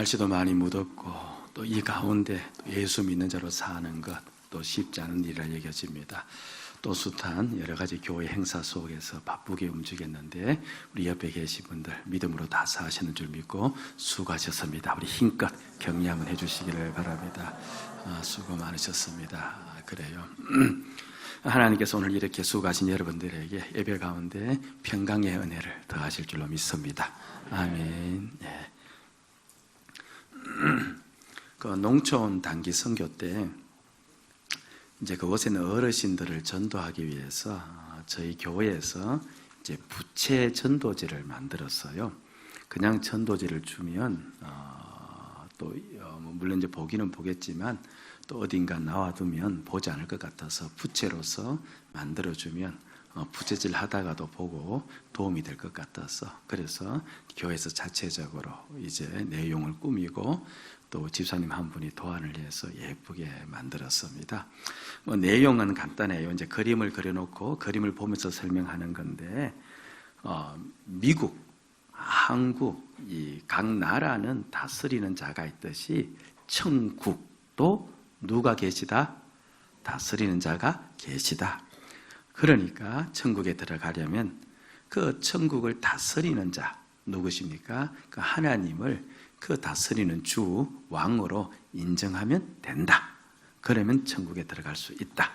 날씨도 많이 무덥고 또 이 가운데 예수 믿는 자로 사는 것 또 쉽지 않은 일이라 여겨집니다. 또 숱한 여러 가지 교회 행사 속에서 바쁘게 움직였는데 우리 옆에 계신 분들 믿음으로 다 사시는 줄 믿고 수고하셨습니다. 우리 힘껏 격려 한번 해주시기를 바랍니다. 수고 많으셨습니다. 그래요. 하나님께서 오늘 이렇게 수고하신 여러분들에게 예배 가운데 평강의 은혜를 더하실 줄로 믿습니다. 아멘. 네. 그 농촌 단기 선교 때 이제 그곳에는 어르신들을 전도하기 위해서 저희 교회에서 이제 부채 전도지를 만들었어요. 그냥 전도지를 주면 또 물론 이제 보기는 보겠지만 또 어딘가 나와두면 보지 않을 것 같아서 부채로서 만들어주면 부채질 하다가도 보고 도움이 될 것 같아서 그래서 교회에서 자체적으로 이제 내용을 꾸미고 또 집사님 한 분이 도안을 해서 예쁘게 만들었습니다. 내용은 간단해요. 이제 그림을 그려놓고 그림을 보면서 설명하는 건데 미국, 한국 이 각 나라는 다스리는 자가 있듯이 천국도 누가 계시다? 다스리는 자가 계시다. 그러니까 천국에 들어가려면 그 천국을 다스리는 자 누구십니까? 그 하나님을 그 다스리는 주 왕으로 인정하면 된다. 그러면 천국에 들어갈 수 있다.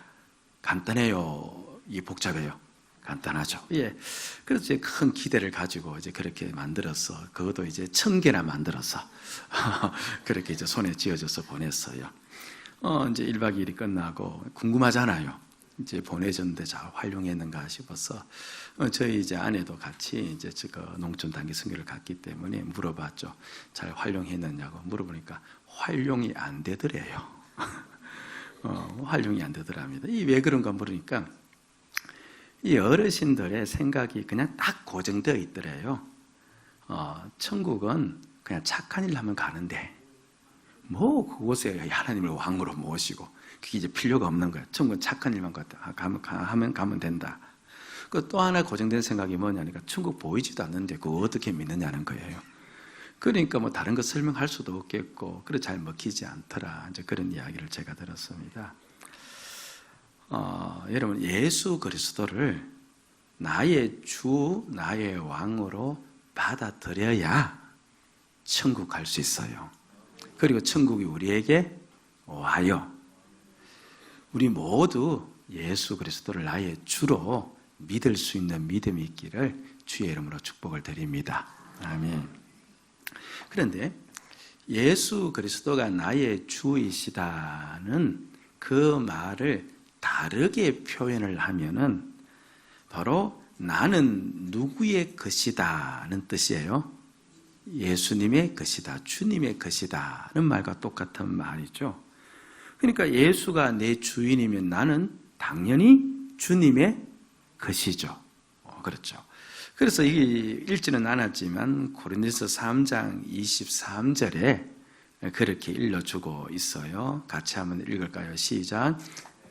간단해요? 이 복잡해요? 간단하죠. 예. 그래서 이제 큰 기대를 가지고 이제 그렇게 만들어서 그것도 이제 1000개나 만들어서 그렇게 이제 손에 쥐어져서 보냈어요. 이제 1박 2일이 끝나고 궁금하잖아요. 이제 보내줬는데 잘 활용했는가 싶어서 저희 이제 아내도 같이 이제 농촌 단기 선교를 갔기 때문에 물어봤죠. 잘 활용했느냐고 물어보니까 활용이 안 되더래요. 활용이 안 되더랍니다. 이 왜 그런가 물으니까 이 어르신들의 생각이 그냥 딱 고정되어 있더래요. 천국은 그냥 착한 일 하면 가는데 뭐 그곳에 하나님을 왕으로 모시고 그게 이제 필요가 없는 거야. 천국은 착한 일만 가면 된다. 그 또 하나 고정된 생각이 뭐냐니까 천국 보이지도 않는데 그거 어떻게 믿느냐는 거예요. 그러니까 뭐 다른 거 설명할 수도 없겠고 그래 잘 먹히지 않더라. 이제 그런 이야기를 제가 들었습니다. 여러분 예수 그리스도를 나의 주, 나의 왕으로 받아들여야 천국 갈 수 있어요. 그리고 천국이 우리에게 와요. 우리 모두 예수 그리스도를 나의 주로 믿을 수 있는 믿음이 있기를 주의 이름으로 축복을 드립니다. 아멘. 그런데 예수 그리스도가 나의 주이시다는 그 말을 다르게 표현을 하면은 바로 나는 누구의 것이다는 뜻이에요. 예수님의 것이다, 주님의 것이다는 말과 똑같은 말이죠. 그러니까 예수가 내 주인이면 나는 당연히 주님의 것이죠. 그렇죠. 그래서 이게 읽지는 않았지만 고린도서 3장 23절에 그렇게 일러주고 있어요. 같이 한번 읽을까요? 시작.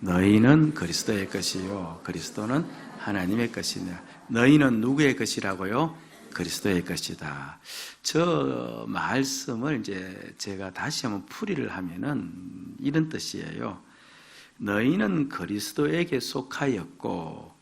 너희는 그리스도의 것이요 그리스도는 하나님의 것이냐. 너희는 누구의 것이라고요? 그리스도의 것이다. 저 말씀을 이제 제가 다시 한번 풀이를 하면은 이런 뜻이에요. 너희는 그리스도에게 속하였고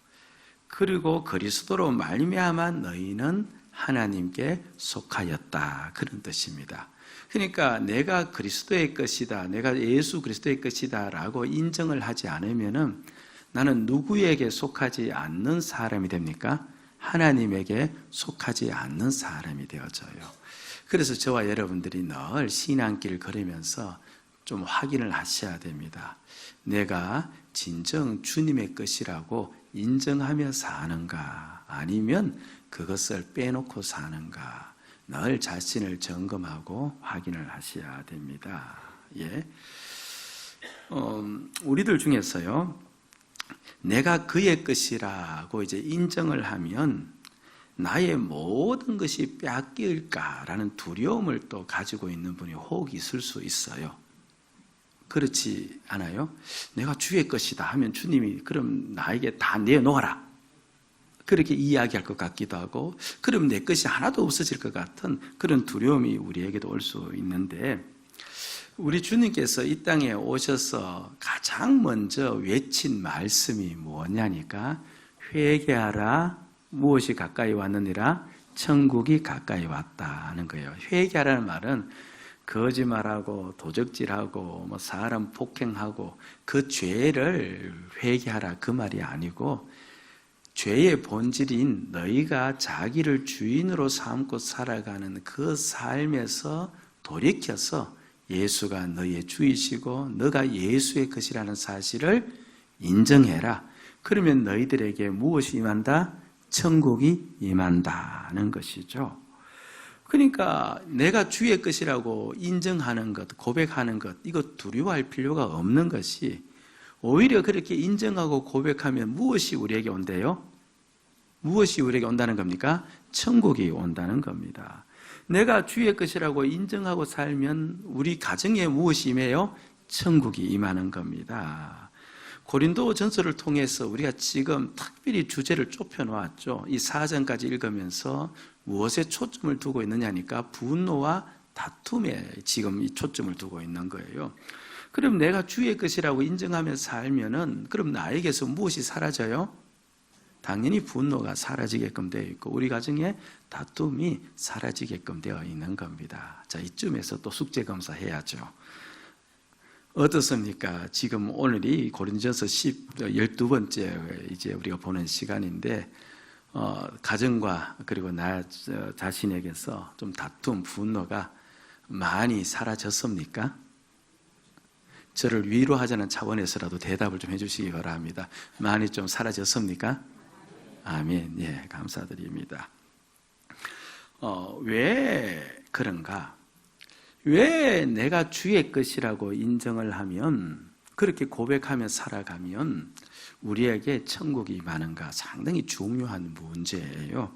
그리고 그리스도로 말미암아 너희는 하나님께 속하였다. 그런 뜻입니다. 그러니까 내가 그리스도의 것이다, 내가 예수 그리스도의 것이다 라고 인정을 하지 않으면은 나는 누구에게 속하지 않는 사람이 됩니까? 하나님에게 속하지 않는 사람이 되어져요. 그래서 저와 여러분들이 늘 신앙길을 걸으면서 좀 확인을 하셔야 됩니다. 내가 진정 주님의 것이라고 인정하며 사는가 아니면 그것을 빼놓고 사는가 늘 자신을 점검하고 확인을 하셔야 됩니다. 예. 우리들 중에서요, 내가 그의 것이라고 이제 인정을 하면 나의 모든 것이 빼앗길까라는 두려움을 또 가지고 있는 분이 혹 있을 수 있어요. 그렇지 않아요? 내가 주의 것이다 하면 주님이 그럼 나에게 다 내어놓아라. 그렇게 이야기할 것 같기도 하고, 그럼 내 것이 하나도 없어질 것 같은 그런 두려움이 우리에게도 올 수 있는데, 우리 주님께서 이 땅에 오셔서 가장 먼저 외친 말씀이 뭐냐니까, 회개하라, 무엇이 가까이 왔느니라, 천국이 가까이 왔다 하는 거예요. 회개하라는 말은 거짓말하고 도적질하고 뭐 사람 폭행하고 그 죄를 회개하라 그 말이 아니고, 죄의 본질인 너희가 자기를 주인으로 삼고 살아가는 그 삶에서 돌이켜서 예수가 너희의 주이시고 너가 예수의 것이라는 사실을 인정해라. 그러면 너희들에게 무엇이 임한다? 천국이 임한다는 것이죠. 그러니까 내가 주의 것이라고 인정하는 것, 고백하는 것, 이거 두려워할 필요가 없는 것이, 오히려 그렇게 인정하고 고백하면 무엇이 우리에게 온대요? 무엇이 우리에게 온다는 겁니까? 천국이 온다는 겁니다. 내가 주의 것이라고 인정하고 살면 우리 가정에 무엇이 임해요? 천국이 임하는 겁니다. 고린도 전서를 통해서 우리가 지금 특별히 주제를 좁혀놓았죠. 이 4장까지 읽으면서 무엇에 초점을 두고 있느냐니까 분노와 다툼에 지금 이 초점을 두고 있는 거예요. 그럼 내가 주의 것이라고 인정하며 살면은 그럼 나에게서 무엇이 사라져요? 당연히 분노가 사라지게끔 되어 있고 우리 가정에 다툼이 사라지게끔 되어 있는 겁니다. 자, 이쯤에서 또 숙제 검사해야죠. 어떻습니까? 지금 오늘이 고린도전서 12번째 이제 우리가 보는 시간인데, 가정과 그리고 나 자신에게서 좀 다툼, 분노가 많이 사라졌습니까? 저를 위로하자는 차원에서라도 대답을 좀 해주시기 바랍니다. 많이 좀 사라졌습니까? 아멘. 예, 감사드립니다. 왜 그런가? 왜 내가 주의 것이라고 인정을 하면, 그렇게 고백하며 살아가면 우리에게 천국이 임하는가? 상당히 중요한 문제예요.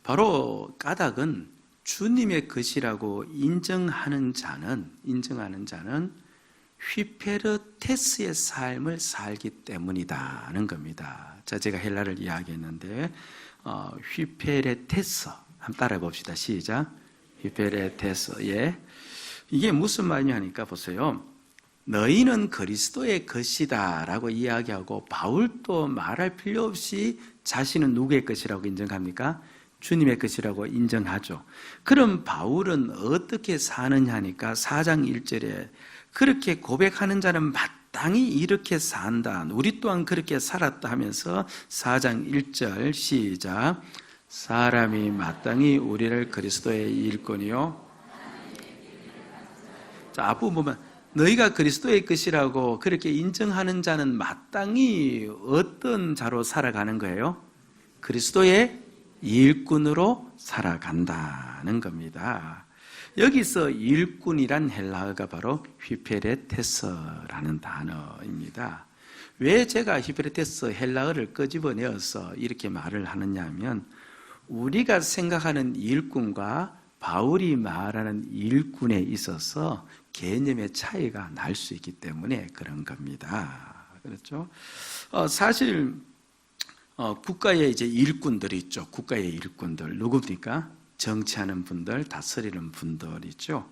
바로 까닭은 주님의 것이라고 인정하는 자는 휘페르테스의 삶을 살기 때문이다는 겁니다. 자, 제가 헬라를 이야기했는데, 휘페르테스 한번 따라해 봅시다. 시작. 휘페르테스. 예. 이게 무슨 말이냐니까 보세요. 너희는 그리스도의 것이다 라고 이야기하고, 바울도 말할 필요 없이 자신은 누구의 것이라고 인정합니까? 주님의 것이라고 인정하죠. 그럼 바울은 어떻게 사느냐니까 4장 1절에 그렇게 고백하는 자는 마땅히 이렇게 산다, 우리 또한 그렇게 살았다 하면서 4장 1절 시작. 사람이 마땅히 우리를 그리스도의 일꾼이요. 자, 앞부분 보면 너희가 그리스도의 것이라고 그렇게 인정하는 자는 마땅히 어떤 자로 살아가는 거예요? 그리스도의 일꾼으로 살아간다는 겁니다. 여기서 일꾼이란 헬라어가 바로 휘페레테스라는 단어입니다. 왜 제가 휘페레테스 헬라어를 끄집어내어서 이렇게 말을 하느냐 하면, 우리가 생각하는 일꾼과 바울이 말하는 일꾼에 있어서 개념의 차이가 날 수 있기 때문에 그런 겁니다. 그렇죠? 사실 국가의 이제 일꾼들이 있죠. 국가의 일꾼들 누굽니까? 정치하는 분들, 다스리는 분들이죠.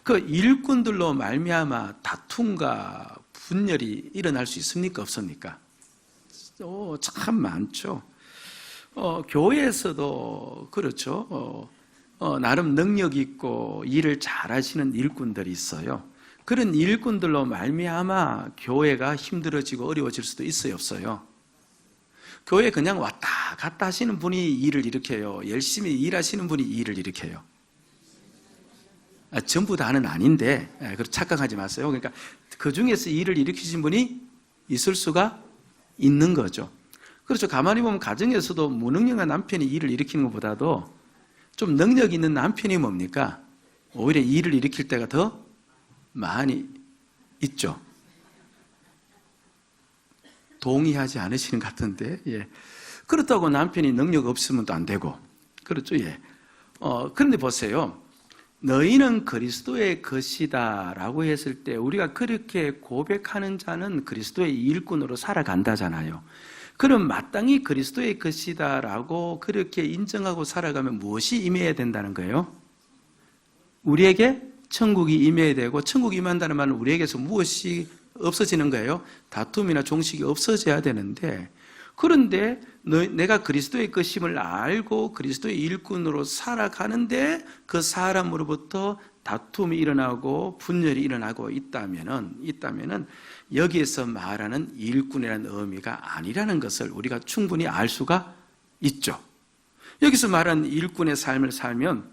그 일꾼들로 말미암아 다툼과 분열이 일어날 수 있습니까? 없습니까? 참 많죠. 교회에서도 그렇죠. 나름 능력 있고 일을 잘하시는 일꾼들이 있어요. 그런 일꾼들로 말미암아 교회가 힘들어지고 어려워질 수도 있어요, 없어요? 교회 그냥 왔다 갔다 하시는 분이 일을 일으켜요? 열심히 일하시는 분이 일을 일으켜요? 전부 다는 아닌데, 착각하지 마세요. 그러니까 그 중에서 일을 일으키신 분이 있을 수가 있는 거죠. 그렇죠. 가만히 보면 가정에서도 무능력한 남편이 일을 일으키는 것보다도 좀 능력 있는 남편이 뭡니까? 오히려 일을 일으킬 때가 더 많이 있죠. 동의하지 않으시는 것 같은데, 예. 그렇다고 남편이 능력 없으면 또 안 되고, 그렇죠, 예. 그런데 보세요. 너희는 그리스도의 것이다 라고 했을 때 우리가 그렇게 고백하는 자는 그리스도의 일꾼으로 살아간다잖아요. 그럼 마땅히 그리스도의 것이다라고 그렇게 인정하고 살아가면 무엇이 임해야 된다는 거예요? 우리에게 천국이 임해야 되고, 천국이 임한다는 말은 우리에게서 무엇이 없어지는 거예요? 다툼이나 종식이 없어져야 되는데, 그런데 내가 그리스도의 것임을 알고 그리스도의 일꾼으로 살아가는데 그 사람으로부터 다툼이 일어나고 분열이 일어나고 있다면은 여기에서 말하는 일꾼이라는 의미가 아니라는 것을 우리가 충분히 알 수가 있죠. 여기서 말하는 일꾼의 삶을 살면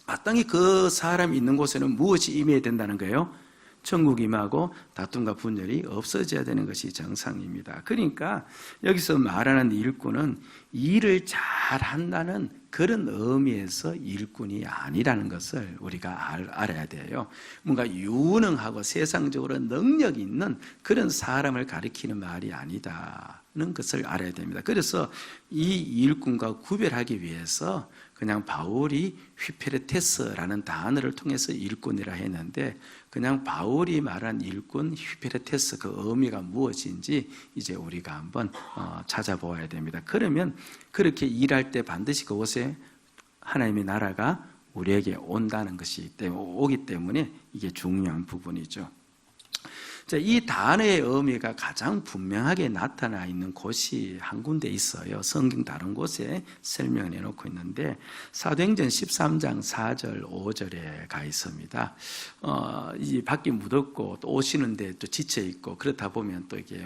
마땅히 그 사람이 있는 곳에는 무엇이 임해야 된다는 거예요? 천국이 임하고 다툼과 분열이 없어져야 되는 것이 정상입니다. 그러니까 여기서 말하는 일꾼은 일을 잘한다는 그런 의미에서 일꾼이 아니라는 것을 우리가 알아야 돼요. 뭔가 유능하고 세상적으로 능력 있는 그런 사람을 가리키는 말이 아니다는 것을 알아야 됩니다. 그래서 이 일꾼과 구별하기 위해서 그냥 바울이 휘페레테스라는 단어를 통해서 일꾼이라 했는데, 그냥 바울이 말한 일꾼, 휘페레테스, 그 의미가 무엇인지 이제 우리가 한번 찾아보아야 됩니다. 그러면 그렇게 일할 때 반드시 그곳에 하나님의 나라가 우리에게 온다는 것이 오기 때문에 이게 중요한 부분이죠. 자, 이 단어의 의미가 가장 분명하게 나타나 있는 곳이 한 군데 있어요. 성경 다른 곳에 설명을 해놓고 있는데, 사도행전 13장 4절 5절에 가 있습니다. 이 밖이 무덥고 또 오시는데 또 지쳐 있고 그렇다 보면 또 이게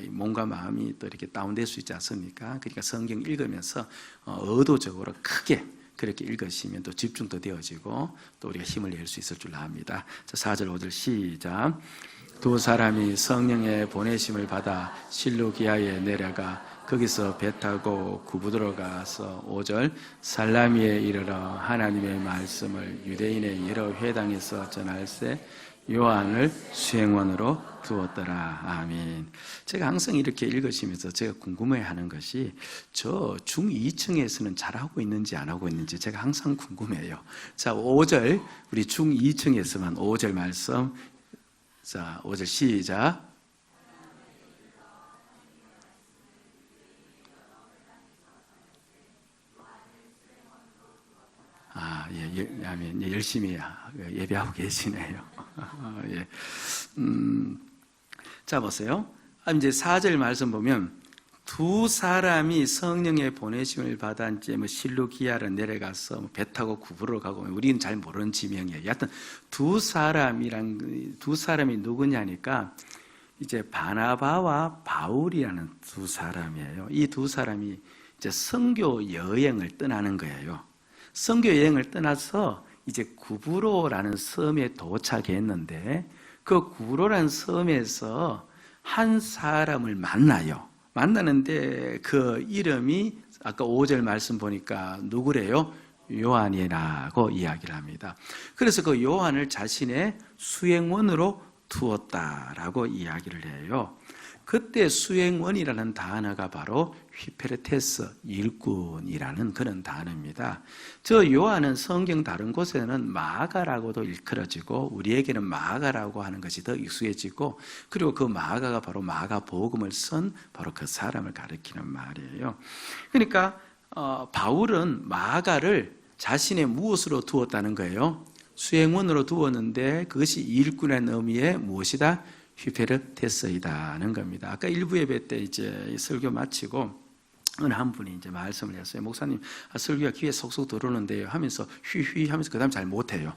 몸과 마음이 또 이렇게 다운될 수 있지 않습니까? 그러니까 성경 읽으면서 의도적으로 크게 그렇게 읽으시면 또 집중도 되어지고 또 우리가 힘을 낼 수 있을 줄 압니다. 자, 4절 5절 시작. 두 사람이 성령의 보내심을 받아 실루기아에 내려가 거기서 배 타고 구부도로 가서 5절 살라미에 이르러 하나님의 말씀을 유대인의 여러 회당에서 전할세 요한을 수행원으로 두었더라. 아멘. 제가 항상 이렇게 읽으시면서 제가 궁금해하는 것이 저 중2층에서는 잘하고 있는지 안 하고 있는지 제가 항상 궁금해요. 자, 5절 우리 중2층에서만 5절 말씀. 자, 5절 시작. 아멘. 열심히 예배하고 계시네요. 예. 자, 보세요. 이제 4절 말씀 보면 두 사람이 성령의 보내심을 받아 이제 실루기아를 내려가서 배 타고 구부로 가고, 우리는 잘 모르는 지명이에요. 여하튼 두 사람이 누구냐니까 이제 바나바와 바울이라는 두 사람이에요. 이 두 사람이 이제 선교 여행을 떠나는 거예요. 선교 여행을 떠나서 이제 구브로라는 섬에 도착했는데, 그 구브로라는 섬에서 한 사람을 만나는데 그 이름이 아까 5절 말씀 보니까 누구래요? 요한이라고 이야기를 합니다. 그래서 그 요한을 자신의 수행원으로 두었다라고 이야기를 해요. 그때 수행원이라는 단어가 바로 휘페레테스, 일꾼이라는 그런 단어입니다. 저 요한은 성경 다른 곳에는 마가라고도 일컬어지고 우리에게는 마가라고 하는 것이 더 익숙해지고, 그리고 그 마가가 바로 마가복음을 쓴 바로 그 사람을 가리키는 말이에요. 그러니까 바울은 마가를 자신의 무엇으로 두었다는 거예요? 수행원으로 두었는데 그것이 일꾼의 의미의 무엇이다? 휘페레테스이다는 겁니다. 아까 일부 예배 때 이제 설교 마치고 어느 한 분이 이제 말씀을 했어요. 목사님, 설교가 귀에 속속 들어오는데요 하면서 휘휘 하면서 그 다음 잘 못해요.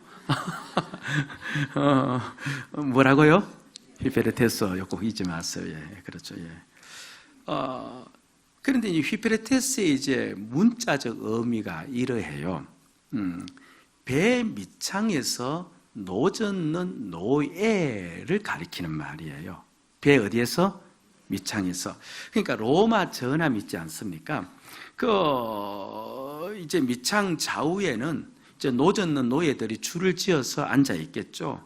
뭐라고요? 휘페레테스, 꼭 잊지 마세요. 예, 그렇죠. 예. 그런데 이 휘페레테스의 이제 문자적 의미가 이러해요. 배 밑창에서 노젓는 노예를 가리키는 말이에요. 배 어디에서? 밑창에서. 그러니까 로마 전함 있지 않습니까? 이제 밑창 좌우에는 이제 노젓는 노예들이 줄을 지어서 앉아 있겠죠.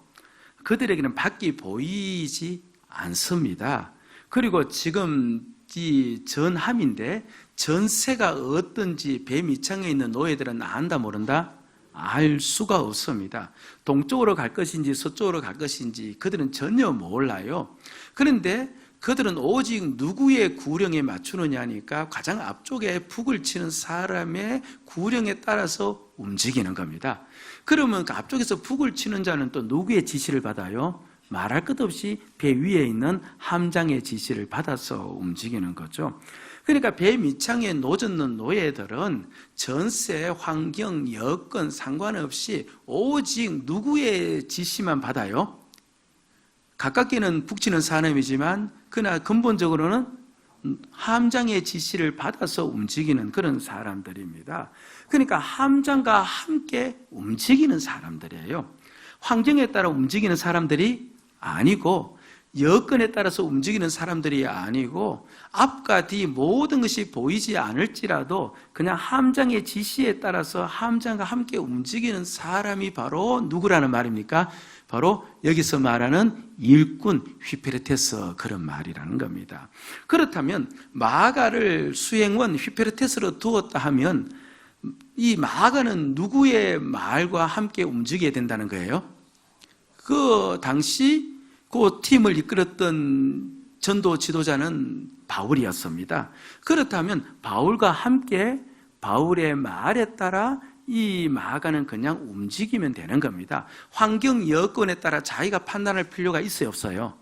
그들에게는 밖이 보이지 않습니다. 그리고 지금 이 전함인데 전세가 어떤지 배 밑창에 있는 노예들은 안다 모른다? 알 수가 없습니다. 동쪽으로 갈 것인지 서쪽으로 갈 것인지 그들은 전혀 몰라요. 그런데 그들은 오직 누구의 구령에 맞추느냐니까 가장 앞쪽에 북을 치는 사람의 구령에 따라서 움직이는 겁니다. 그러면 그 앞쪽에서 북을 치는 자는 또 누구의 지시를 받아요? 말할 것 없이 배 위에 있는 함장의 지시를 받아서 움직이는 거죠. 그러니까 배 밑창에 노젓는 노예들은 전세, 환경, 여건 상관없이 오직 누구의 지시만 받아요? 가깝게는 북치는 사람이지만 그러나 근본적으로는 함장의 지시를 받아서 움직이는 그런 사람들입니다. 그러니까 함장과 함께 움직이는 사람들이에요. 환경에 따라 움직이는 사람들이 아니고 여건에 따라서 움직이는 사람들이 아니고 앞과 뒤 모든 것이 보이지 않을지라도 그냥 함장의 지시에 따라서 함장과 함께 움직이는 사람이 바로 누구라는 말입니까? 바로 여기서 말하는 일꾼 휘페르테스 그런 말이라는 겁니다. 그렇다면 마가를 수행원 휘페르테스로 두었다 하면 이 마가는 누구의 말과 함께 움직여야 된다는 거예요? 그 당시 그 팀을 이끌었던 전도 지도자는 바울이었습니다. 그렇다면 바울과 함께 바울의 말에 따라 이 마가는 그냥 움직이면 되는 겁니다. 환경 여건에 따라 자기가 판단할 필요가 있어요, 없어요?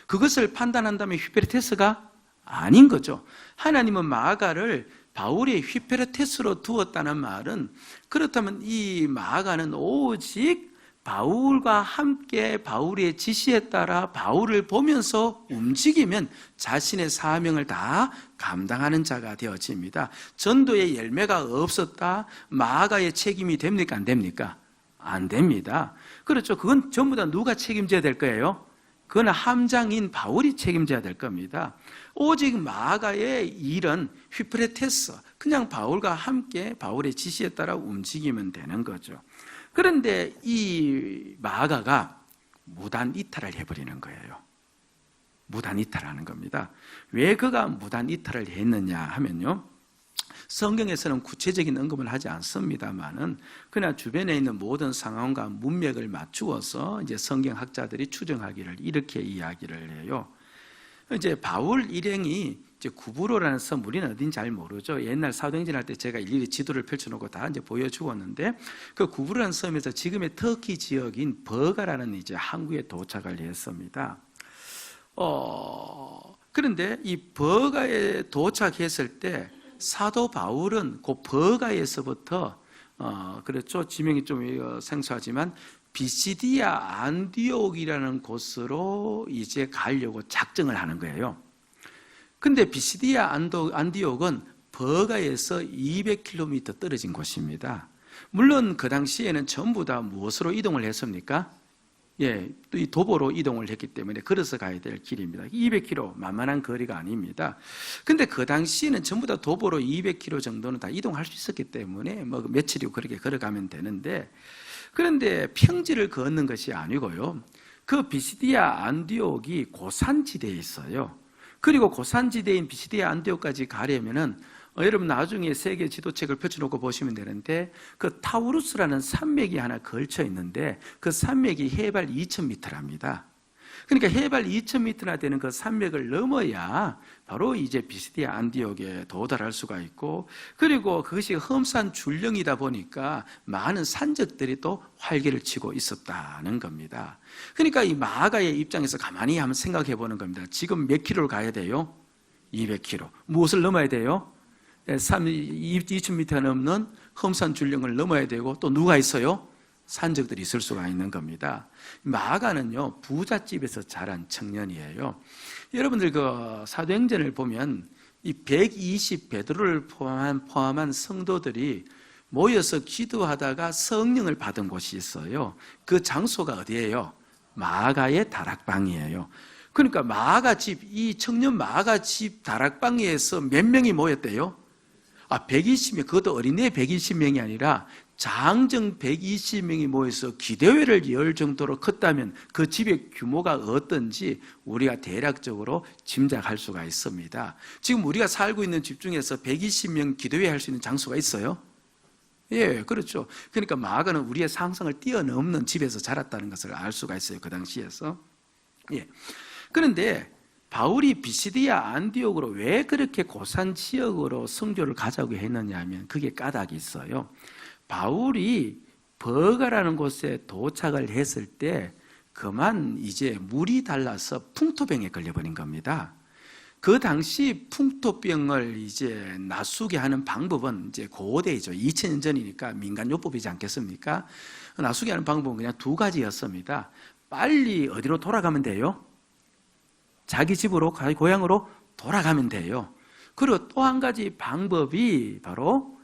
그것을 판단한다면 휘페르테스가 아닌 거죠. 하나님은 마가를 바울의 휘페르테스로 두었다는 말은 그렇다면 이 마가는 오직 바울과 함께 바울의 지시에 따라 바울을 보면서 움직이면 자신의 사명을 다 감당하는 자가 되어집니다. 전도의 열매가 없었다, 마가의 책임이 됩니까? 안 됩니까? 안 됩니다. 그렇죠. 그건 전부 다 누가 책임져야 될 거예요? 그건 함장인 바울이 책임져야 될 겁니다. 오직 마가의 일은 휘프레테스, 그냥 바울과 함께 바울의 지시에 따라 움직이면 되는 거죠. 그런데 이 마가가 무단 이탈을 해버리는 거예요. 무단 이탈하는 겁니다. 왜 그가 무단 이탈을 했느냐 하면요, 성경에서는 구체적인 언급을 하지 않습니다만은 그냥 주변에 있는 모든 상황과 문맥을 맞추어서 이제 성경학자들이 추정하기를 이렇게 이야기를 해요. 이제 바울 일행이 이제 구브로라는 섬, 우리는 어딘지 잘 모르죠. 옛날 사도행전 할 때 제가 일일이 지도를 펼쳐놓고 다 이제 보여주었는데, 그 구브로라는 섬에서 지금의 터키 지역인 버가라는 이제 항구에 도착을 했습니다. 그런데 이 버가에 도착했을 때 사도 바울은 그 버가에서부터 그렇죠. 지명이 좀 생소하지만 비시디아 안디옥이라는 곳으로 이제 가려고 작정을 하는 거예요. 근데 비시디아 안디옥은 버가에서 200km 떨어진 곳입니다. 물론 그 당시에는 전부 다 무엇으로 이동을 했습니까? 예, 이 도보로 이동을 했기 때문에 걸어서 가야 될 길입니다. 200km, 만만한 거리가 아닙니다. 근데 그 당시에는 전부 다 도보로 200km 정도는 다 이동할 수 있었기 때문에 뭐 며칠이고 그렇게 걸어가면 되는데, 그런데 평지를 걷는 것이 아니고요, 그 비시디아 안디옥이 고산지대에 있어요. 그리고 고산지대인 비시디아 안디옥까지 가려면은 여러분 나중에 세계 지도책을 펼쳐놓고 보시면 되는데, 그 타우루스라는 산맥이 하나 걸쳐 있는데 그 산맥이 해발 2000m랍니다. 그러니까 해발 2000m나 되는 그 산맥을 넘어야 바로 이제 비시디아 안디옥에 도달할 수가 있고, 그리고 그것이 험산 줄령이다 보니까 많은 산적들이 또 활개를 치고 있었다는 겁니다. 그러니까 이 마가의 입장에서 가만히 한번 생각해 보는 겁니다. 지금 몇 킬로를 가야 돼요? 200km. 무엇을 넘어야 돼요? 2000m 넘는 험산 줄령을 넘어야 되고, 또 누가 있어요? 산적들이 있을 수가 있는 겁니다. 마가는요, 부잣집에서 자란 청년이에요. 여러분들 그 사도행전을 보면 이 120 베드로를 포함한 성도들이 모여서 기도하다가 성령을 받은 곳이 있어요. 그 장소가 어디예요? 마가의 다락방이에요. 그러니까 마가집, 이 청년 마가집 다락방에서 몇 명이 모였대요? 120명, 그것도 어린애 120명이 아니라 장정 120명이 모여서 기대회를 열 정도로 컸다면 그 집의 규모가 어떤지 우리가 대략적으로 짐작할 수가 있습니다. 지금 우리가 살고 있는 집 중에서 120명 기대회 할 수 있는 장소가 있어요? 예, 그렇죠. 그러니까 마가는 우리의 상상을 뛰어넘는 집에서 자랐다는 것을 알 수가 있어요, 그 당시에서. 예. 그런데 바울이 비시디아 안디옥으로 왜 그렇게 고산 지역으로 선교를 가자고 했느냐 하면 그게 까닭이 있어요. 바울이 버가라는 곳에 도착을 했을 때 그만 이제 물이 달라서 풍토병에 걸려버린 겁니다. 그 당시 풍토병을 이제 낫수게 하는 방법은 이제 고대이죠. 2000년 전이니까 민간요법이지 않겠습니까? 낫수게 하는 방법은 그냥 두 가지였습니다. 빨리 어디로 돌아가면 돼요? 자기 집으로, 자기 고향으로 돌아가면 돼요. 그리고 또 한 가지 방법이 바로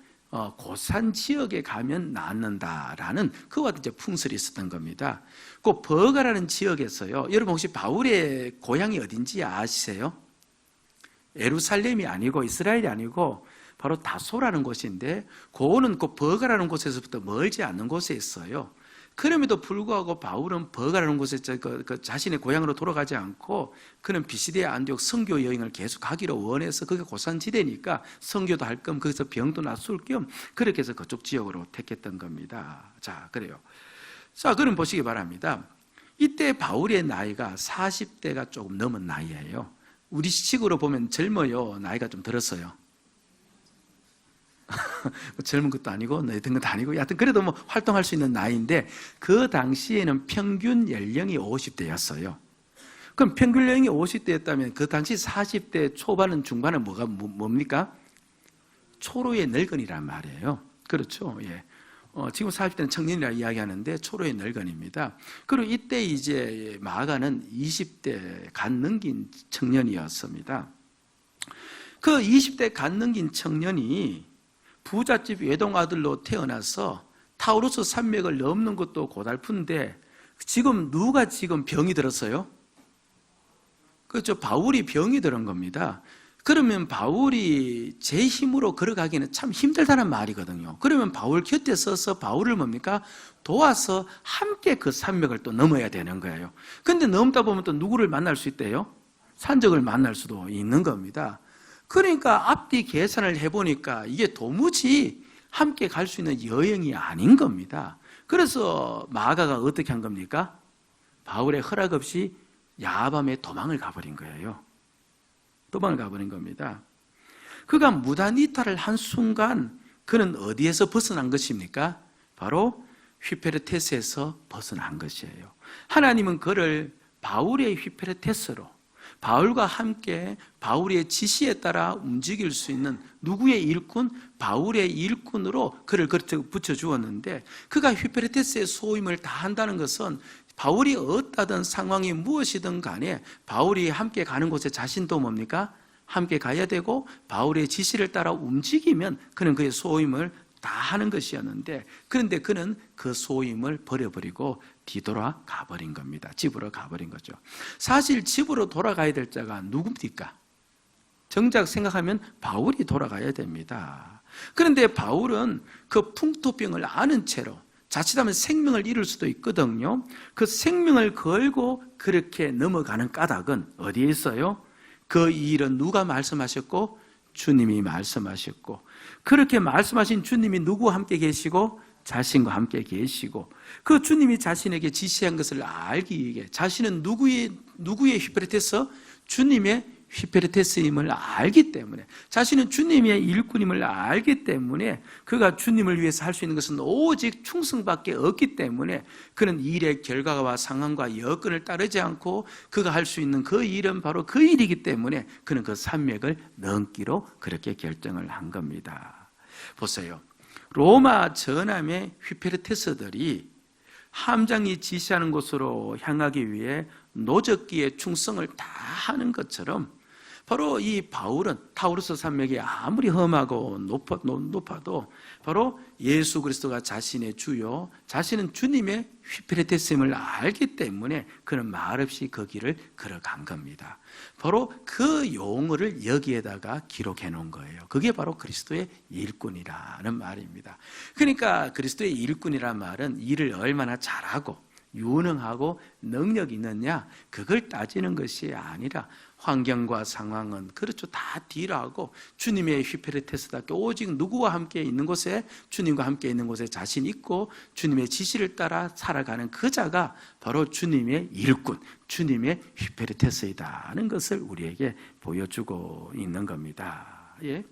고산 지역에 가면 낫는다라는 그와 이제 풍설이 있었던 겁니다. 그 버가라는 지역에서요. 여러분 혹시 바울의 고향이 어딘지 아시세요? 예루살렘이 아니고 이스라엘이 아니고 바로 다소라는 곳인데 그거는 그 버가라는 곳에서부터 멀지 않는 곳에 있어요. 그럼에도 불구하고 바울은 버가라는 곳에 자신의 고향으로 돌아가지 않고 그는 비시디아 안디옥 선교 여행을 계속 가기로 원해서 그게 고산지대니까 선교도 할 겸 거기서 병도 낫술 겸 그렇게 해서 그쪽 지역으로 택했던 겁니다. 자, 그래요. 자, 그럼 보시기 바랍니다. 이때 바울의 나이가 40대가 조금 넘은 나이예요. 우리 식으로 보면 젊어요. 나이가 좀 들었어요. 젊은 것도 아니고 나이 든 것도 아니고 하여튼 그래도 뭐 활동할 수 있는 나이인데 그 당시에는 평균 연령이 50대였어요. 그럼 평균 연령이 50대였다면 그 당시 40대 초반은 중반은 뭡니까? 초로의 늙은이란 말이에요. 그렇죠. 예. 지금 40대는 청년이라 이야기하는데 초로의 늙은입니다. 그리고 이때 이제 마가는 20대 간 넘긴 청년이었습니다. 그 20대 간 넘긴 청년이 부잣집 외동아들로 태어나서 타우루스 산맥을 넘는 것도 고달픈데 지금 누가 지금 병이 들었어요? 그렇죠. 바울이 병이 들은 겁니다. 그러면 바울이 제 힘으로 걸어가기는 참 힘들다는 말이거든요. 그러면 바울 곁에 서서 바울을 뭡니까? 도와서 함께 그 산맥을 또 넘어야 되는 거예요. 그런데 넘다 보면 또 누구를 만날 수 있대요? 산적을 만날 수도 있는 겁니다. 그러니까 앞뒤 계산을 해보니까 이게 도무지 함께 갈 수 있는 여행이 아닌 겁니다. 그래서 마가가 어떻게 한 겁니까? 바울의 허락 없이 야밤에 도망을 가버린 거예요. 도망을 가버린 겁니다. 그가 무단 이탈을 한 순간 그는 어디에서 벗어난 것입니까? 바로 휘페르테스에서 벗어난 것이에요. 하나님은 그를 바울의 휘페르테스로 바울과 함께 바울의 지시에 따라 움직일 수 있는 누구의 일꾼? 바울의 일꾼으로 그를 붙여주었는데 그가 휘페르테스의 소임을 다 한다는 것은 바울이 어떠한 상황이 무엇이든 간에 바울이 함께 가는 곳에 자신도 뭡니까? 함께 가야 되고 바울의 지시를 따라 움직이면 그는 그의 소임을 다 하는 것이었는데 그런데 그는 그 소임을 버려버리고 뒤돌아 가버린 겁니다. 집으로 가버린 거죠. 사실 집으로 돌아가야 될 자가 누굽니까? 정작 생각하면 바울이 돌아가야 됩니다. 그런데 바울은 그 풍토병을 아는 채로 자칫하면 생명을 잃을 수도 있거든요. 그 생명을 걸고 그렇게 넘어가는 까닭은 어디에 있어요? 그 일은 누가 말씀하셨고? 주님이 말씀하셨고 그렇게 말씀하신 주님이 누구와 함께 계시고? 자신과 함께 계시고 그 주님이 자신에게 지시한 것을 알기 위해 자신은 누구의 휘페르테스? 주님의 휘페르테스임을 알기 때문에 자신은 주님의 일꾼임을 알기 때문에 그가 주님을 위해서 할 수 있는 것은 오직 충성밖에 없기 때문에 그는 일의 결과와 상황과 여건을 따르지 않고 그가 할 수 있는 그 일은 바로 그 일이기 때문에 그는 그 산맥을 넘기로 그렇게 결정을 한 겁니다. 보세요. 로마 전함의 휘페르테스들이 함장이 지시하는 곳으로 향하기 위해 노적기에 충성을 다 하는 것처럼 바로 이 바울은 타우루스 산맥이 아무리 험하고 높아도 바로 예수 그리스도가 자신의 주요 자신은 주님의 휘페르테스임을 알기 때문에 그는 말없이 그 길을 걸어간 겁니다. 바로 그 용어를 여기에다가 기록해 놓은 거예요. 그게 바로 그리스도의 일꾼이라는 말입니다. 그러니까 그리스도의 일꾼이란 말은 일을 얼마나 잘하고 유능하고 능력이 있느냐, 그걸 따지는 것이 아니라 환경과 상황은 그렇죠, 다 딜하고 주님의 휘페르테스답게 오직 누구와 함께 있는 곳에, 주님과 함께 있는 곳에 자신 있고 주님의 지시를 따라 살아가는 그 자가 바로 주님의 일꾼, 주님의 휘페르테스이다 하는 것을 우리에게 보여주고 있는 겁니다. 예?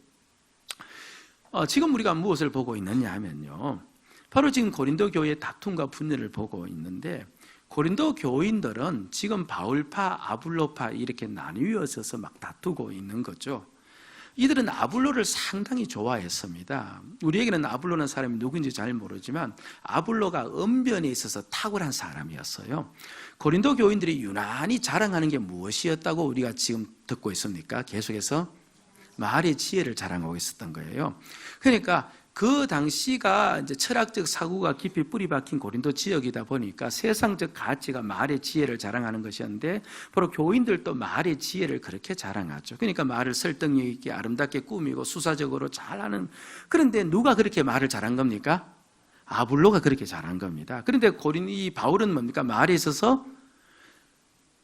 지금 우리가 무엇을 보고 있느냐 하면요, 바로 지금 고린도 교회의 다툼과 분열을 보고 있는데, 고린도 교인들은 지금 바울파, 아볼로파 이렇게 나뉘어져서 막 다투고 있는 거죠. 이들은 아볼로를 상당히 좋아했습니다. 우리에게는 아볼로는 사람이 누구인지 잘 모르지만 아볼로가 언변에 있어서 탁월한 사람이었어요. 고린도 교인들이 유난히 자랑하는 게 무엇이었다고 우리가 지금 듣고 있습니까? 계속해서 말의 지혜를 자랑하고 있었던 거예요. 그러니까 그 당시가 이제 철학적 사고가 깊이 뿌리 박힌 고린도 지역이다 보니까 세상적 가치가 말의 지혜를 자랑하는 것이었는데, 바로 교인들도 말의 지혜를 그렇게 자랑하죠. 그러니까 말을 설득력 있게 아름답게 꾸미고 수사적으로 잘하는, 그런데 누가 그렇게 말을 잘한 겁니까? 아볼로가 그렇게 잘한 겁니다. 그런데 이 바울은 뭡니까? 말에 있어서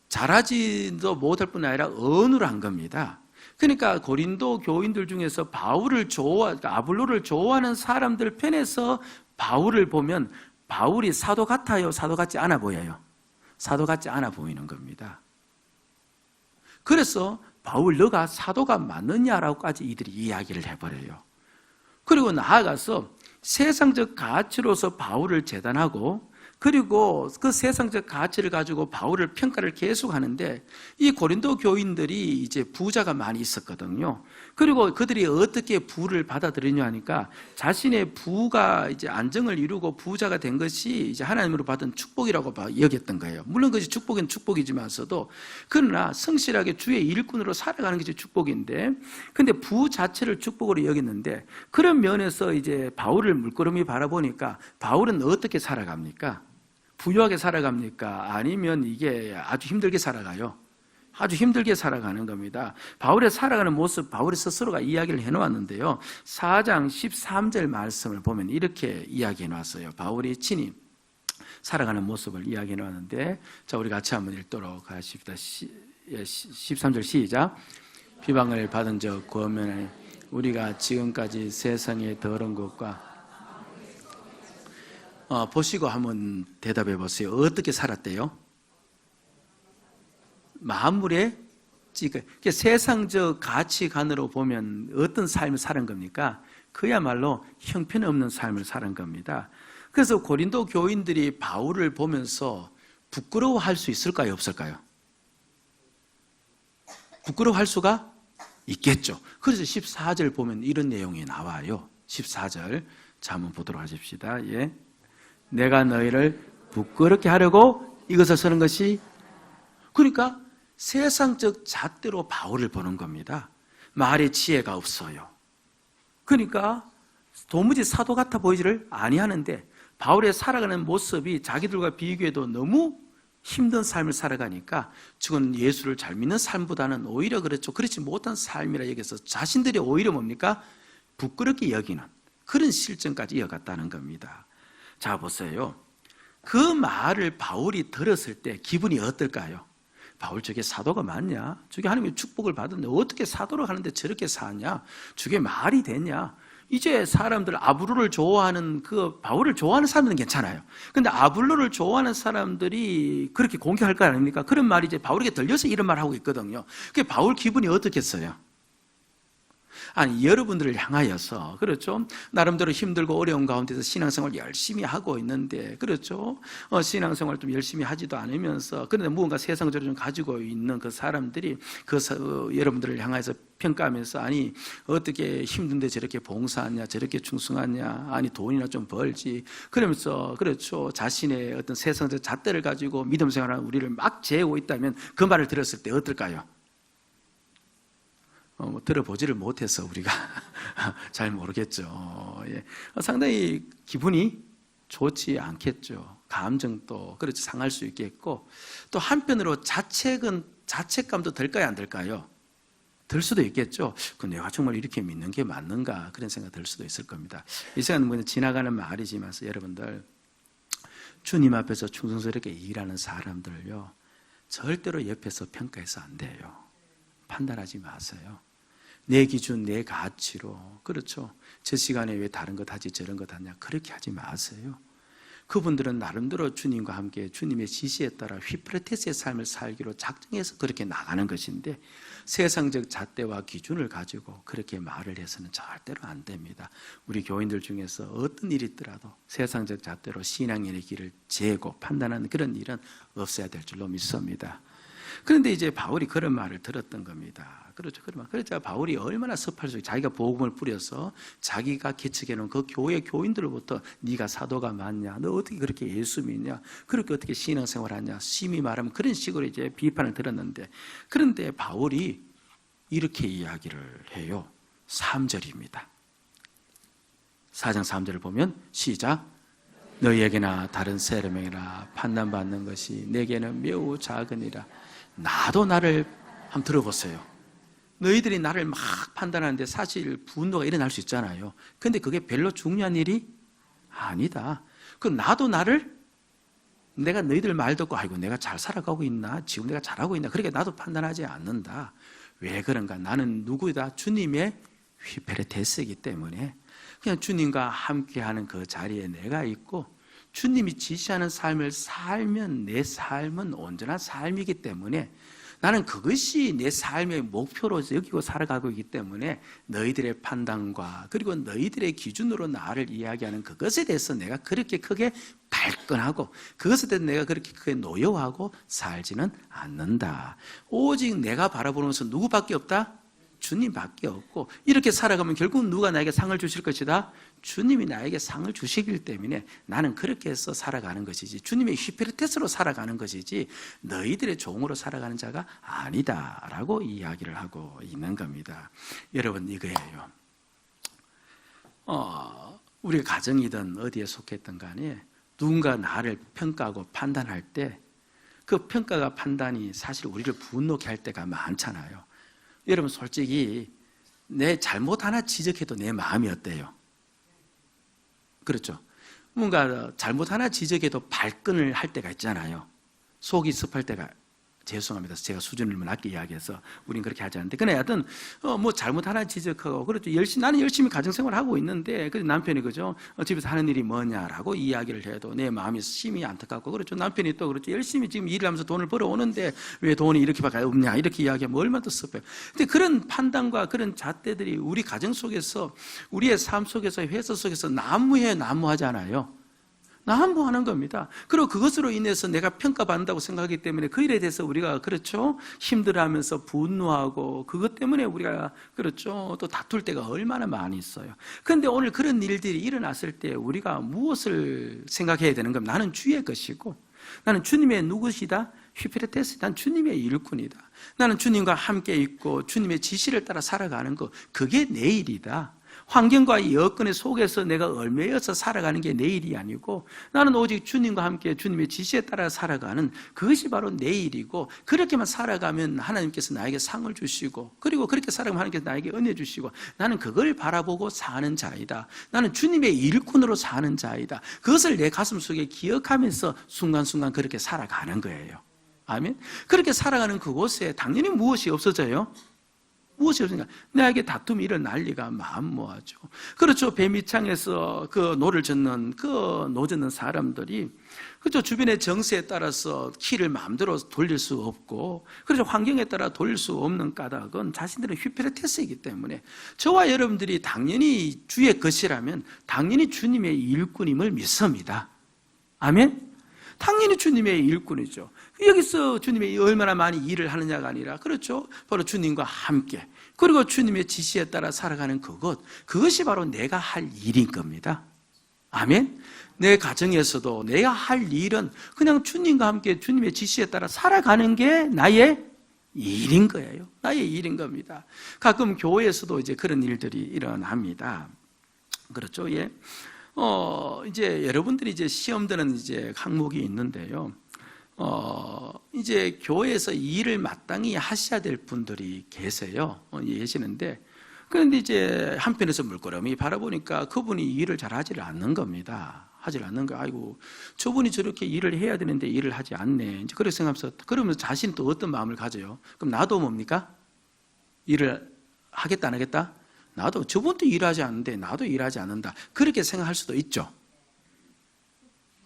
잘하지도 못할 뿐 아니라 언어를 한 겁니다. 그러니까 고린도 교인들 중에서 아볼로를 좋아하는 사람들 편에서 바울을 보면 바울이 사도 같아요? 사도 같지 않아 보여요? 사도 같지 않아 보이는 겁니다. 그래서 바울, 너가 사도가 맞느냐라고까지 이들이 이야기를 해버려요. 그리고 나아가서 세상적 가치로서 바울을 재단하고, 그리고 그 세상적 가치를 가지고 바울을 평가를 계속하는데, 이 고린도 교인들이 이제 부자가 많이 있었거든요. 그리고 그들이 어떻게 부를 받아들이냐 하니까 자신의 부가 이제 안정을 이루고 부자가 된 것이 이제 하나님으로 받은 축복이라고 여겼던 거예요. 물론 그것이 축복은 축복이지만서도, 그러나 성실하게 주의 일꾼으로 살아가는 것이 축복인데, 근데 부 자체를 축복으로 여겼는데, 그런 면에서 이제 바울을 물끄러미 바라보니까 바울은 어떻게 살아갑니까? 부유하게 살아갑니까? 아니면 이게 아주 힘들게 살아가요? 아주 힘들게 살아가는 겁니다. 바울의 살아가는 모습, 바울의 스스로가 이야기를 해놓았는데요, 4장 13절 말씀을 보면 이렇게 이야기해 놨어요. 바울이 친히 살아가는 모습을 이야기해 놨는데, 자, 우리 같이 한번 읽도록 하십시다. 13절 시작. 비방을 받은 적 고면에 우리가 지금까지 세상의 더러운 것과 보시고 한번 대답해 보세요. 어떻게 살았대요? 만물에 찌그. 세상적 가치관으로 보면 어떤 삶을 사는 겁니까? 그야말로 형편없는 삶을 사는 겁니다. 그래서 고린도 교인들이 바울을 보면서 부끄러워할 수 있을까요? 없을까요? 부끄러워할 수가 있겠죠. 그래서 14절 보면 이런 내용이 나와요. 14절 자, 한번 보도록 하십시다. 예. 내가 너희를 부끄럽게 하려고 이것을 쓰는 것이, 그러니까 세상적 잣대로 바울을 보는 겁니다. 말의 지혜가 없어요. 그러니까 도무지 사도 같아 보이지를 아니하는데, 바울의 살아가는 모습이 자기들과 비교해도 너무 힘든 삶을 살아가니까 지금 예수를 잘 믿는 삶보다는 오히려 그렇지 못한 삶이라 여기서 자신들이 오히려 뭡니까? 부끄럽게 여기는 그런 실정까지 이어갔다는 겁니다. 자, 보세요. 그 말을 바울이 들었을 때 기분이 어떨까요? 바울, 저게 사도가 맞냐? 저게 하나님의 축복을 받았는데 어떻게 사도를 하는데 저렇게 사냐? 저게 말이 되냐? 이제 사람들 아볼로를 좋아하는 바울을 좋아하는 사람들은 괜찮아요. 근데 아볼로를 좋아하는 사람들이 그렇게 공격할 거 아닙니까? 그런 말이 이제 바울에게 들려서 이런 말 하고 있거든요. 그게 바울 기분이 어떻겠어요? 아니, 여러분들을 향하여서, 그렇죠? 나름대로 힘들고 어려운 가운데서 신앙생활 열심히 하고 있는데, 그렇죠? 신앙생활 좀 열심히 하지도 않으면서, 그런데 무언가 세상적으로 좀 가지고 있는 그 사람들이 여러분들을 향해서 평가하면서, 아니, 어떻게 힘든데 저렇게 봉사하냐, 저렇게 충성하냐, 아니, 돈이나 좀 벌지. 그러면서, 그렇죠? 자신의 어떤 세상적 잣대를 가지고 믿음 생활하는 우리를 막 재우고 있다면 그 말을 들었을 때 어떨까요? 들어보지를 못해서 우리가 잘 모르겠죠. 예. 상당히 기분이 좋지 않겠죠. 감정도 그렇지 상할 수 있겠고, 또 한편으로 자책감도 들까요, 안 들까요? 들 수도 있겠죠. 내가 정말 이렇게 믿는 게 맞는가, 그런 생각 들 수도 있을 겁니다. 이 시간은 지나가는 말이지만 여러분들, 주님 앞에서 충성스럽게 일하는 사람들을요, 절대로 옆에서 평가해서 안 돼요. 판단하지 마세요. 내 기준, 내 가치로, 그렇죠, 저 시간에 왜 다른 것 하지 저런 것 하냐, 그렇게 하지 마세요. 그분들은 나름대로 주님과 함께 주님의 지시에 따라 휘프레테스의 삶을 살기로 작정해서 그렇게 나가는 것인데, 세상적 잣대와 기준을 가지고 그렇게 말을 해서는 절대로 안 됩니다. 우리 교인들 중에서 어떤 일이 있더라도 세상적 잣대로 신앙인의 길을 재고 판단하는 그런 일은 없어야 될 줄로 믿습니다. 그런데 이제 바울이 그런 말을 들었던 겁니다. 그렇죠. 그래서 바울이 얼마나 섭할수록 자기가 복음을 뿌려서 자기가 개척해놓은 그 교회 교인들로부터 네가 사도가 맞냐, 너 어떻게 그렇게 예수 믿냐, 그렇게 어떻게 신앙생활하냐, 심히 말하면 그런 식으로 이제 비판을 들었는데, 그런데 바울이 이렇게 이야기를 해요. 3절입니다. 4장 3절을 보면 시작. 너희에게나 다른 세례명이나 판단받는 것이 내게는 매우 작으니라. 나도 나를 한번 들어보세요. 너희들이 나를 막 판단하는데 사실 분노가 일어날 수 있잖아요. 근데 그게 별로 중요한 일이 아니다. 그럼 나도 나를, 내가 너희들 말 듣고 아이고 내가 잘 살아가고 있나, 지금 내가 잘하고 있나, 그렇게 나도 판단하지 않는다. 왜 그런가? 나는 누구다? 주님의 휘페레테스이기 때문에 그냥 주님과 함께하는 그 자리에 내가 있고, 주님이 지시하는 삶을 살면 내 삶은 온전한 삶이기 때문에 나는 그것이 내 삶의 목표로 여기고 살아가고 있기 때문에 너희들의 판단과 그리고 너희들의 기준으로 나를 이야기하는 그것에 대해서 내가 그렇게 크게 발끈하고 그것에 대해서 내가 그렇게 크게 노여워하고 살지는 않는다. 오직 내가 바라보면서 누구밖에 없다? 주님밖에 없고, 이렇게 살아가면 결국 누가 나에게 상을 주실 것이다? 주님이 나에게 상을 주시기 때문에 나는 그렇게 해서 살아가는 것이지, 주님의 휘페르테스로 살아가는 것이지 너희들의 종으로 살아가는 자가 아니다 라고 이야기를 하고 있는 겁니다. 여러분, 이거예요. 우리가 가정이든 어디에 속했든 간에 누군가 나를 평가하고 판단할 때 그 평가가 판단이 사실 우리를 분노케 할 때가 많잖아요. 여러분, 솔직히 내 잘못 하나 지적해도 내 마음이 어때요? 그렇죠? 뭔가 잘못 하나 지적해도 발끈을 할 때가 있잖아요. 속이 습할 때가, 죄송합니다. 제가 수준을 낮게 이야기해서 우린 그렇게 하지 않는데, 그냥 하여튼 뭐 잘못 하나 지적하고, 그렇죠. 나는 열심히 가정생활을 하고 있는데, 그 남편이 그죠, 집에서 하는 일이 뭐냐라고 이야기를 해도 내 마음이 심히 안타깝고, 그렇죠. 남편이 또 그렇죠, 열심히 지금 일을 하면서 돈을 벌어오는데 왜 돈이 이렇게밖에 없냐, 이렇게 이야기하면 얼마나 더 섭해요. 근데 그런 판단과 그런 잣대들이 우리 가정 속에서, 우리의 삶 속에서, 회사 속에서 난무하잖아요. 난무하는 겁니다. 그리고 그것으로 인해서 내가 평가받는다고 생각하기 때문에 그 일에 대해서 우리가, 그렇죠, 힘들어하면서 분노하고, 그것 때문에 우리가, 그렇죠, 또 다툴 때가 얼마나 많이 있어요. 그런데 오늘 그런 일들이 일어났을 때 우리가 무엇을 생각해야 되는 겁니까? 나는 주의 것이고, 나는 주님의 누구시다? 휘페레테스, 난 주님의 일꾼이다. 나는 주님과 함께 있고 주님의 지시를 따라 살아가는 것, 그게 내 일이다. 환경과 여건의 속에서 내가 얽매여서 살아가는 게 내 일이 아니고, 나는 오직 주님과 함께 주님의 지시에 따라 살아가는 그것이 바로 내 일이고, 그렇게만 살아가면 하나님께서 나에게 상을 주시고, 그리고 그렇게 살아가면 하나님께서 나에게 은혜 주시고, 나는 그걸 바라보고 사는 자이다. 나는 주님의 일꾼으로 사는 자이다. 그것을 내 가슴 속에 기억하면서 순간순간 그렇게 살아가는 거예요. 아멘. 그렇게 살아가는 그곳에 당연히 무엇이 없어져요? 무엇이 없으니까 내게 다툼이 일어날 리가 만무하죠. 그렇죠. 뱀이창에서 그 노를 젓는 그 노젓는 사람들이, 그렇죠, 주변의 정세에 따라서 키를 마음대로 돌릴 수 없고, 그렇죠, 환경에 따라 돌릴 수 없는 까닭은 자신들의 휘페레테스이기 때문에, 저와 여러분들이 당연히 주의 것이라면 당연히 주님의 일꾼임을 믿습니다. 아멘. 당연히 주님의 일꾼이죠. 여기서 주님이 얼마나 많이 일을 하느냐가 아니라, 그렇죠, 바로 주님과 함께, 그리고 주님의 지시에 따라 살아가는 그것이 바로 내가 할 일인 겁니다. 아멘. 내 가정에서도 내가 할 일은 그냥 주님과 함께 주님의 지시에 따라 살아가는 게 나의 일인 거예요. 나의 일인 겁니다. 가끔 교회에서도 이제 그런 일들이 일어납니다. 그렇죠. 예. 이제 여러분들이 이제 시험 드는 이제 항목이 있는데요. 이제 교회에서 일을 마땅히 하셔야 될 분들이 계세요. 계시는데, 그런데 이제 한편에서 물끄러미 바라보니까 그분이 일을 잘 하지를 않는 겁니다. 하질 않는 거야. 아이고, 저분이 저렇게 일을 해야 되는데 일을 하지 않네. 이제 그렇게 생각하면서, 그러면서 자신은 또 어떤 마음을 가져요? 그럼 나도 뭡니까? 일을 하겠다, 안 하겠다? 나도 저분도 일하지 않는데 나도 일하지 않는다. 그렇게 생각할 수도 있죠.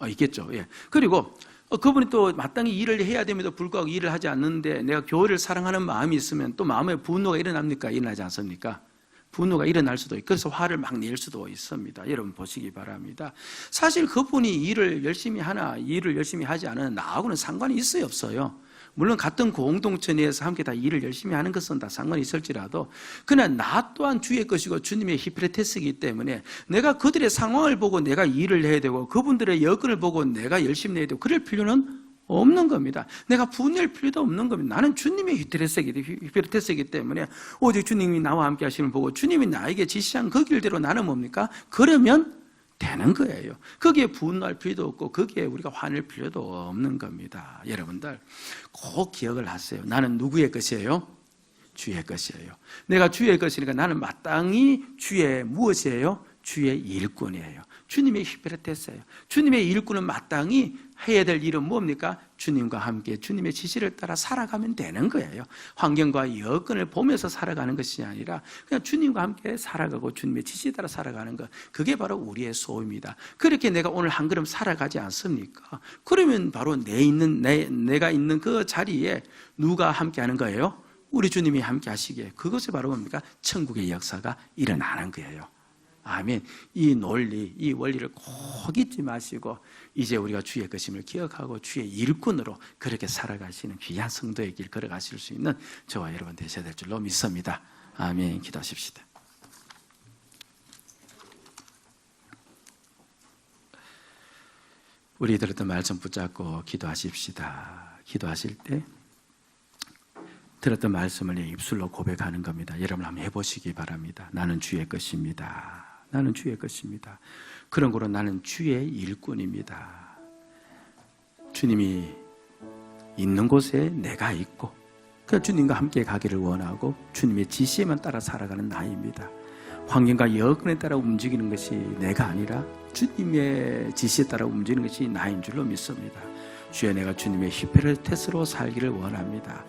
있겠죠. 예. 그리고 그분이 또 마땅히 일을 해야 됨에도 불구하고 일을 하지 않는데 내가 교회를 사랑하는 마음이 있으면 또 마음에 분노가 일어납니까? 일어나지 않습니까? 분노가 일어날 수도 있고 그래서 화를 막 낼 수도 있습니다. 여러분 보시기 바랍니다. 사실 그분이 일을 열심히 하나 일을 열심히 하지 않은 나하고는 상관이 있어요, 없어요? 물론 같은 공동체 내에서 함께 다 일을 열심히 하는 것은 다 상관이 있을지라도 그러나 나 또한 주의 것이고 주님의 히프레테스이기 때문에 내가 그들의 상황을 보고 내가 일을 해야 되고 그분들의 여건을 보고 내가 열심히 해야 되고 그럴 필요는 없는 겁니다. 내가 분낼 필요도 없는 겁니다. 나는 주님의 히프레테스이기 때문에 오직 주님이 나와 함께 하시는 걸 보고 주님이 나에게 지시한 그 길대로 나는 뭡니까? 그러면 되는 거예요. 거기에 분노할 필요도 없고 거기에 우리가 화낼 필요도 없는 겁니다. 여러분들 꼭 기억을 하세요. 나는 누구의 것이에요? 주의 것이에요. 내가 주의 것이니까 나는 마땅히 주의 무엇이에요? 주의 일꾼이에요. 주님의 히프레테스예요. 주님의 일꾼은 마땅히 해야 될 일은 뭡니까? 주님과 함께 주님의 지시를 따라 살아가면 되는 거예요. 환경과 여건을 보면서 살아가는 것이 아니라 그냥 주님과 함께 살아가고 주님의 지시에 따라 살아가는 것, 그게 바로 우리의 소입니다. 그렇게 내가 오늘 한 걸음 살아가지 않습니까? 그러면 바로 내가 있는 그 자리에 누가 함께 하는 거예요? 우리 주님이 함께 하시기에 그것이 바로 뭡니까? 천국의 역사가 일어나는 거예요. 아멘. 이 논리, 이 원리를 꼭 잊지 마시고 이제 우리가 주의 것임을 기억하고 주의 일꾼으로 그렇게 살아가시는 귀한 성도의 길 걸어가실 수 있는 저와 여러분 되셔야 될 줄로 믿습니다. 아멘. 기도하십시다. 우리 들었던 말씀 붙잡고 기도하십시다. 기도하실 때 들었던 말씀을 내 입술로 고백하는 겁니다. 여러분 한번 해보시기 바랍니다. 나는 주의 것입니다. 나는 주의 것입니다. 그런 거로 나는 주의 일꾼입니다. 주님이 있는 곳에 내가 있고 그 주님과 함께 가기를 원하고 주님의 지시에만 따라 살아가는 나입니다. 환경과 여건에 따라 움직이는 것이 내가 아니라 주님의 지시에 따라 움직이는 것이 나인 줄로 믿습니다. 주여, 내가 주님의 히프레테스로 살기를 원합니다.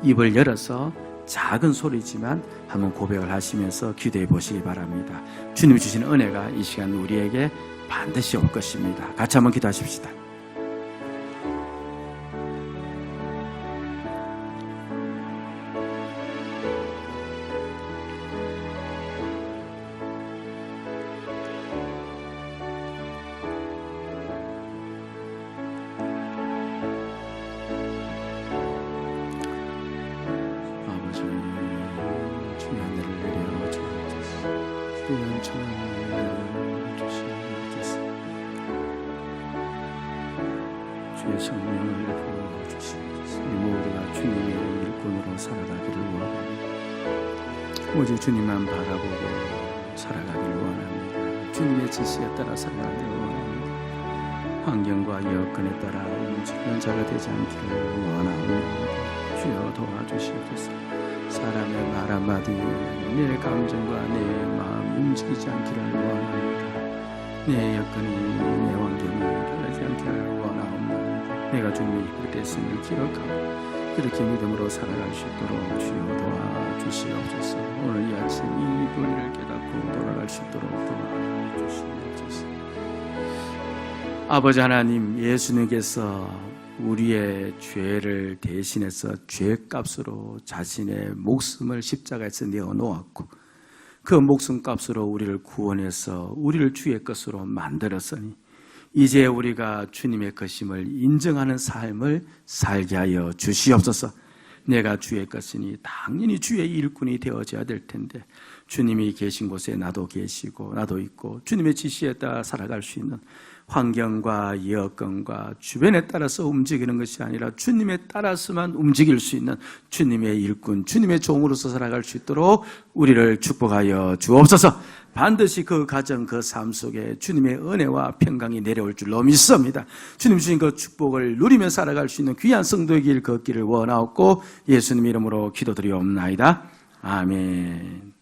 입을 열어서 작은 소리지만 한번 고백을 하시면서 기도해 보시기 바랍니다. 주님이 주시는 은혜가 이 시간 우리에게 반드시 올 것입니다. 같이 한번 기도하십시다. 주의 성령을 부어주시옵소서. 우리가 주님의 일꾼으로 살아가기를 원합니다. 오직 주님만 바라보고 살아가기를 원합니다. 주님의 지시에 따라 살아가기를 원합니다. 환경과 여건에 따라 움직이는 자가 되지 않기를 원합니다. 주여 도와주시옵소서. 사람의 말 한마디에 내 감정과 내 마음이 움직이지 않기를 원합니다. 내 여건이 내 환경이 변하지 않기를 원하옵나이다. 내가 주님의 히프레테스임을 기억하고 그렇게 믿음으로 살아갈 수 있도록 주여 도와주시옵소서. 오늘 이 아침 이 권리를 깨닫고 돌아갈 수 있도록 도와주시옵소서. 아버지 하나님, 예수님께서 우리의 죄를 대신해서 죄값으로 자신의 목숨을 십자가에서 내어놓았고 그 목숨값으로 우리를 구원해서 우리를 주의 것으로 만들었으니 이제 우리가 주님의 것임을 인정하는 삶을 살게 하여 주시옵소서. 내가 주의 것이니 당연히 주의 일꾼이 되어져야 될 텐데 주님이 계신 곳에 나도 계시고 나도 있고 주님의 지시에 따라 살아갈 수 있는 환경과 여건과 주변에 따라서 움직이는 것이 아니라 주님에 따라서만 움직일 수 있는 주님의 일꾼, 주님의 종으로서 살아갈 수 있도록 우리를 축복하여 주옵소서. 반드시 그 가정, 그 삶 속에 주님의 은혜와 평강이 내려올 줄로 믿습니다. 주님 주신 그 축복을 누리며 살아갈 수 있는 귀한 성도의 길 걷기를 원하옵고 예수님 이름으로 기도드리옵나이다. 아멘.